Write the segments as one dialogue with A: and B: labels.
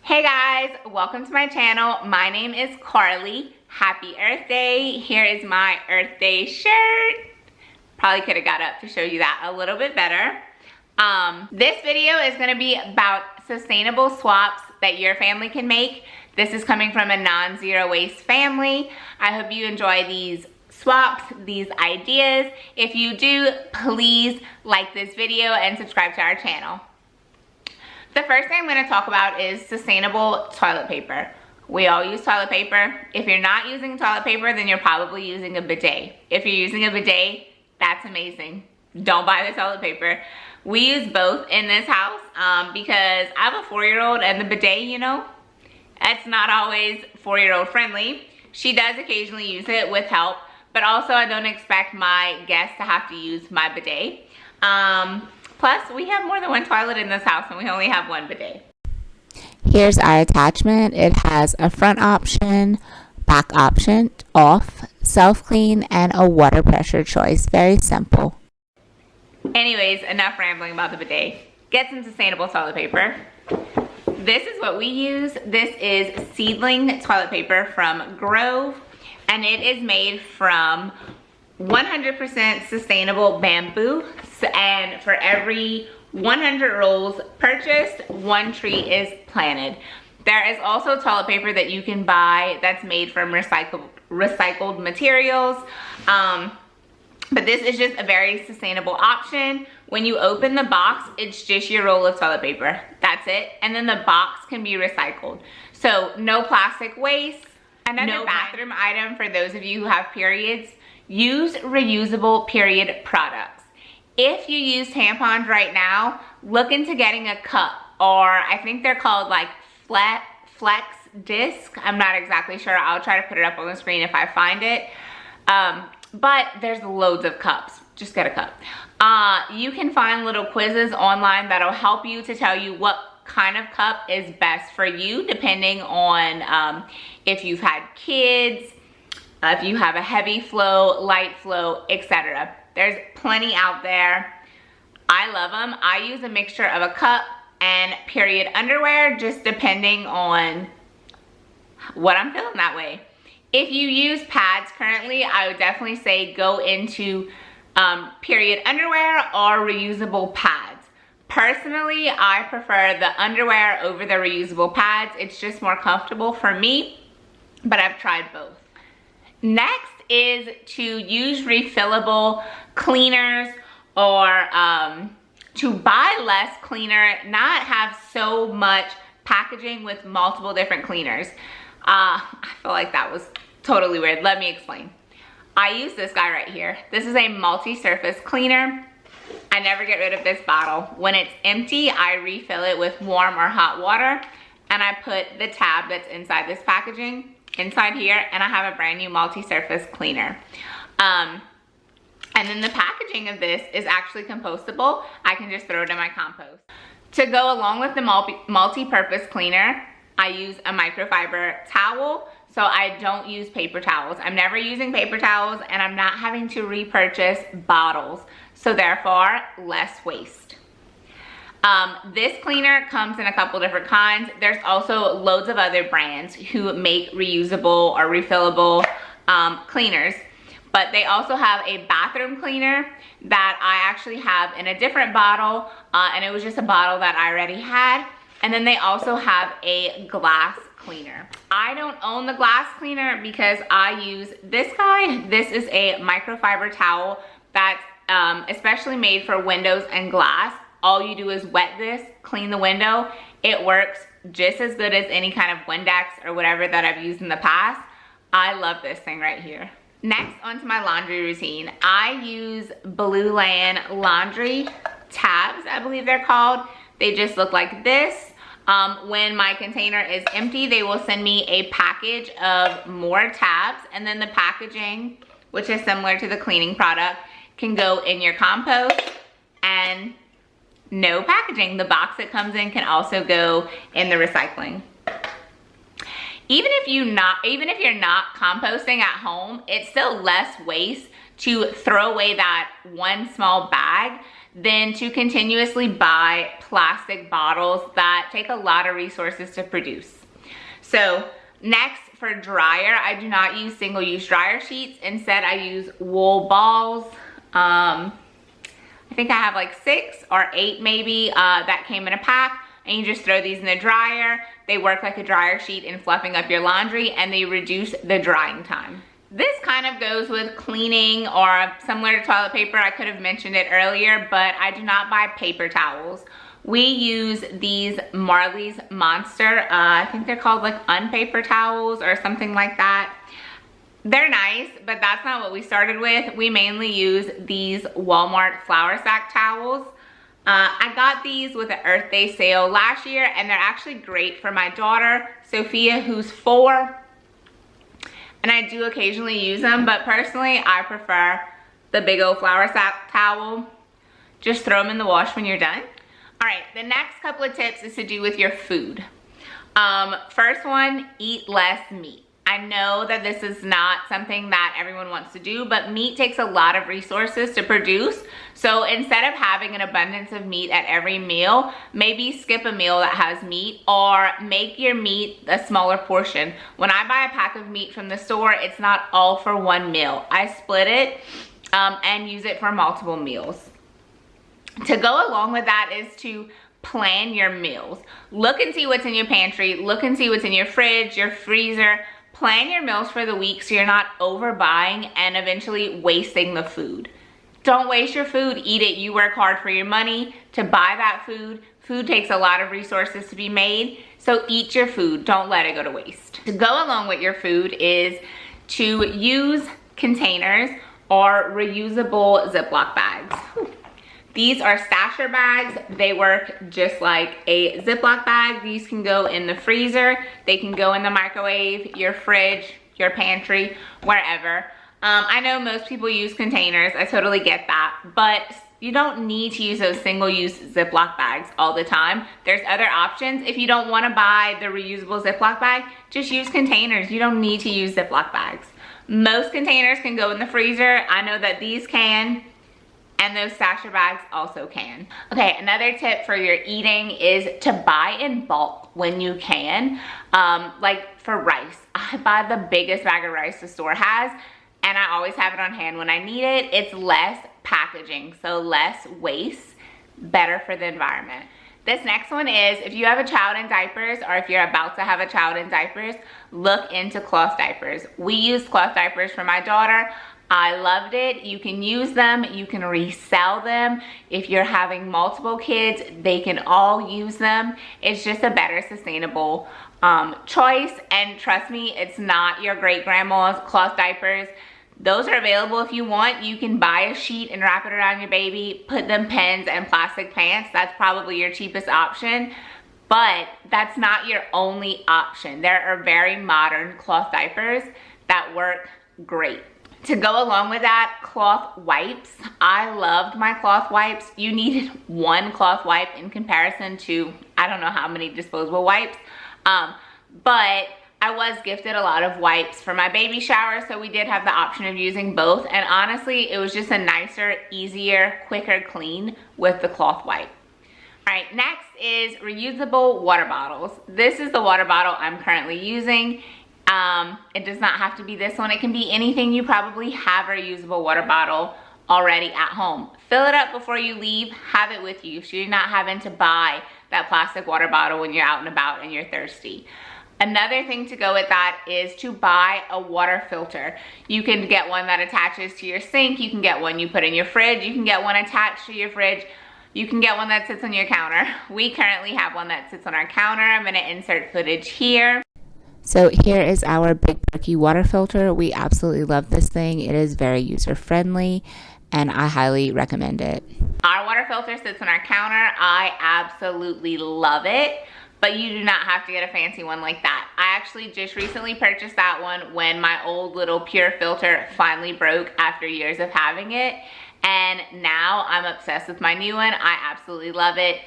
A: Hey guys, welcome to my channel. My name is Carly. Happy Earth Day. Here is my Earth Day shirt. Probably could have got up to show you that a little bit better. This video is going to be about sustainable swaps that your family can make. This is coming from a non-zero waste family. I hope you enjoy these swaps, these ideas. If you do, please like this video and subscribe to our channel. The first thing I'm going to talk about is sustainable toilet paper. We all use toilet paper. If you're not using toilet paper, then you're probably using a bidet. If you're using a bidet, that's amazing. Don't buy the toilet paper. We use both in this house because I have a 4-year-old and the bidet, you know, it's not always 4-year-old friendly. She does occasionally use it with help, but also I don't expect my guests to have to use my bidet. Plus, we have more than one toilet in this house and we only have one bidet.
B: Here's our attachment. It has a front option, back option, off, self-clean, and a water pressure choice. Very simple.
A: Anyways, enough rambling about the bidet. Get some sustainable toilet paper. This is what we use. This is Seedling toilet paper from Grove, and it is made from 100% sustainable bamboo, and for every 100 rolls purchased, 1 tree is planted. There is also toilet paper that you can buy that's made from recycled materials, but this is just a very sustainable option. When you open the box, it's just your roll of toilet paper. That's it. And then the box can be recycled. So no plastic waste. Another bathroom item for those of you who have periods: use reusable period products. If you use tampons right now, look into getting a cup, or I think they're called like flex disc. I'm not exactly sure. I'll try to put it up on the screen if I find it. But there's loads of cups. Just get a cup. You can find little quizzes online that'll help you to tell you what kind of cup is best for you, depending on if you've had kids, if you have a heavy flow, light flow, etc. There's plenty out there. I love them. I use a mixture of a cup and period underwear, just depending on what I'm feeling that way. If you use pads currently, I would definitely say go into period underwear or reusable pads. Personally, I prefer the underwear over the reusable pads. It's just more comfortable for me, but I've tried both. Next is to use refillable cleaners, or to buy less cleaner, not have so much packaging with multiple different cleaners. I feel like that was totally weird. Let me explain. I use this guy right here. This is a multi-surface cleaner. I never get rid of this bottle. When it's empty, I refill it with warm or hot water, and I put the tab that's inside this packaging inside here, and I have a brand new multi-surface cleaner. And then the packaging of this is actually compostable. I can just throw it in my compost. To go along with the multi-purpose cleaner, I use a microfiber towel, so I don't use paper towels. I'm never using paper towels, and I'm not having to repurchase bottles, so therefore less waste. This cleaner comes in a couple different kinds. There's also loads of other brands who make reusable or refillable cleaners, but they also have a bathroom cleaner that I actually have in a different bottle, and it was just a bottle that I already had. And then they also have a glass cleaner. I don't own the glass cleaner because I use this guy. This is a microfiber towel that's especially made for windows and glass. All you do is wet this, clean the window. It works just as good as any kind of Windex or whatever that I've used in the past. I love this thing right here. Next, onto my laundry routine. I use Blue Land laundry tabs, I believe they're called. They just look like this. When my container is empty, they will send me a package of more tabs, and then the packaging, which is similar to the cleaning product, can go in your compost. And no packaging. The box it comes in can also go in the recycling. Even if you're not composting at home, it's still less waste to throw away that one small bag than to continuously buy plastic bottles that take a lot of resources to produce. So next, for dryer, I do not use single-use dryer sheets. Instead, I use wool balls. I think I have like 6 or 8 maybe that came in a pack, and you just throw these in the dryer. They work like a dryer sheet in fluffing up your laundry, and they reduce the drying time. This kind of goes with cleaning or similar to toilet paper. I could have mentioned it earlier, but I do not buy paper towels. We use these Marley's Monster, I think they're called like unpaper towels or something like that. They're nice, but that's not what we started with. We mainly use these Walmart flour sack towels. I got these with an Earth Day sale last year, and they're actually great for my daughter, Sophia, who's 4. And I do occasionally use them, but personally, I prefer the big old flour sack towel. Just throw them in the wash when you're done. All right, the next couple of tips is to do with your food. First one, eat less meat. I know that this is not something that everyone wants to do, but meat takes a lot of resources to produce. So instead of having an abundance of meat at every meal, maybe skip a meal that has meat, or make your meat a smaller portion. When I buy a pack of meat from the store, it's not all for one meal. I split it and use it for multiple meals. To go along with that is to plan your meals. Look and see what's in your pantry. Look and see what's in your fridge, your freezer. Plan your meals for the week so you're not overbuying and eventually wasting the food. Don't waste your food, eat it. You work hard for your money to buy that food. Food takes a lot of resources to be made, so eat your food. Don't let it go to waste. To go along with your food is to use containers or reusable Ziploc bags. These are stasher bags. They work just like a Ziploc bag. These can go in the freezer. They can go in the microwave, your fridge, your pantry, wherever. I know most people use containers. I totally get that. But you don't need to use those single-use Ziploc bags all the time. There's other options. If you don't want to buy the reusable Ziploc bag, just use containers. You don't need to use Ziploc bags. Most containers can go in the freezer. I know that these can. And those stasher bags also can. Okay, another tip for your eating is to buy in bulk when you can. Like for rice, I buy the biggest bag of rice the store has, and I always have it on hand when I need it. It's less packaging, so less waste, better for the environment. This next one is, if you have a child in diapers, or if you're about to have a child in diapers, look into cloth diapers. We use cloth diapers for my daughter. I loved it. You can use them, you can resell them. If you're having multiple kids, they can all use them. It's just a better sustainable choice. And trust me, it's not your great grandma's cloth diapers. Those are available if you want. You can buy a sheet and wrap it around your baby, put them pens and plastic pants. That's probably your cheapest option. But that's not your only option. There are very modern cloth diapers that work great. To go along with that, cloth wipes. I loved my cloth wipes. You needed one cloth wipe in comparison to, I don't know how many disposable wipes. But I was gifted a lot of wipes for my baby shower, so we did have the option of using both. And honestly, it was just a nicer, easier, quicker clean with the cloth wipe. All right, next is reusable water bottles. This is the water bottle I'm currently using. It does not have to be this one. It can be anything. You probably have a reusable water bottle already at home. Fill it up before you leave. Have it with you so you're not having to buy that plastic water bottle when you're out and about and you're thirsty. Another thing to go with that is to buy a water filter. You can get one that attaches to your sink. You can get one you put in your fridge. You can get one attached to your fridge. You can get one that sits on your counter. We currently have one that sits on our counter. I'm going to insert footage here.
B: So here is our Big Perky water filter. We absolutely love this thing. It is very user friendly and I highly recommend it.
A: Our water filter sits on our counter. I absolutely love it, but you do not have to get a fancy one like that. I actually just recently purchased that one when my old little Pure filter finally broke after years of having it. And now I'm obsessed with my new one. I absolutely love it.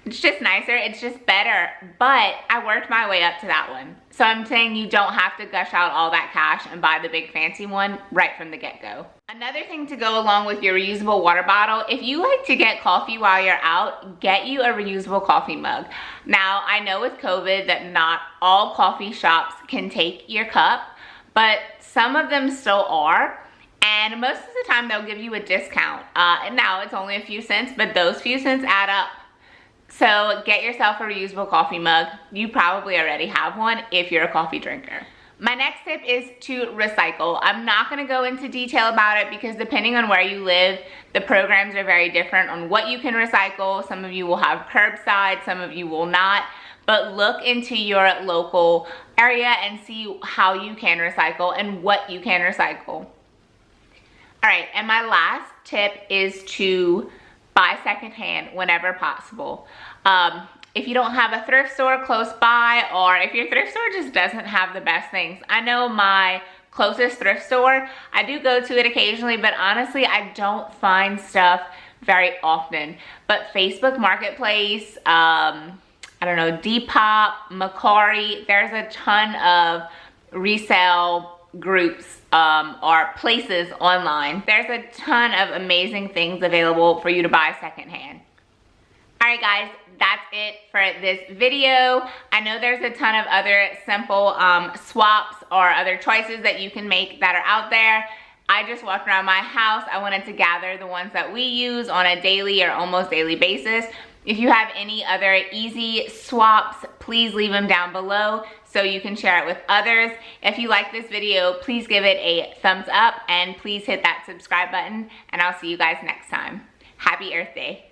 A: It's just nicer, it's just better, but I worked my way up to that one. So I'm saying you don't have to gush out all that cash and buy the big fancy one right from the get-go. Another thing to go along with your reusable water bottle, if you like to get coffee while you're out, get you a reusable coffee mug. Now, I know with COVID that not all coffee shops can take your cup, but some of them still are. And most of the time they'll give you a discount. And now it's only a few cents, but those few cents add up. So get yourself a reusable coffee mug. You probably already have one if you're a coffee drinker. My next tip is to recycle. I'm not gonna go into detail about it because depending on where you live, the programs are very different on what you can recycle. Some of you will have curbside, some of you will not. But look into your local area and see how you can recycle and what you can recycle. All right, and my last tip is to buy secondhand whenever possible. If you don't have a thrift store close by, or if your thrift store just doesn't have the best things. I know my closest thrift store, I do go to it occasionally, but honestly, I don't find stuff very often. But Facebook Marketplace, I don't know, Depop, Macari, there's a ton of resale groups or places online. There's a ton of amazing things available for you to buy secondhand. All right, guys, that's it for this video. I know there's a ton of other simple swaps or other choices that you can make that are out there. I just walked around my house. I wanted to gather the ones that we use on a daily or almost daily basis. If you have any other easy swaps, please leave them down below so you can share it with others. If you like this video, please give it a thumbs up and please hit that subscribe button, and I'll see you guys next time. Happy Earth Day.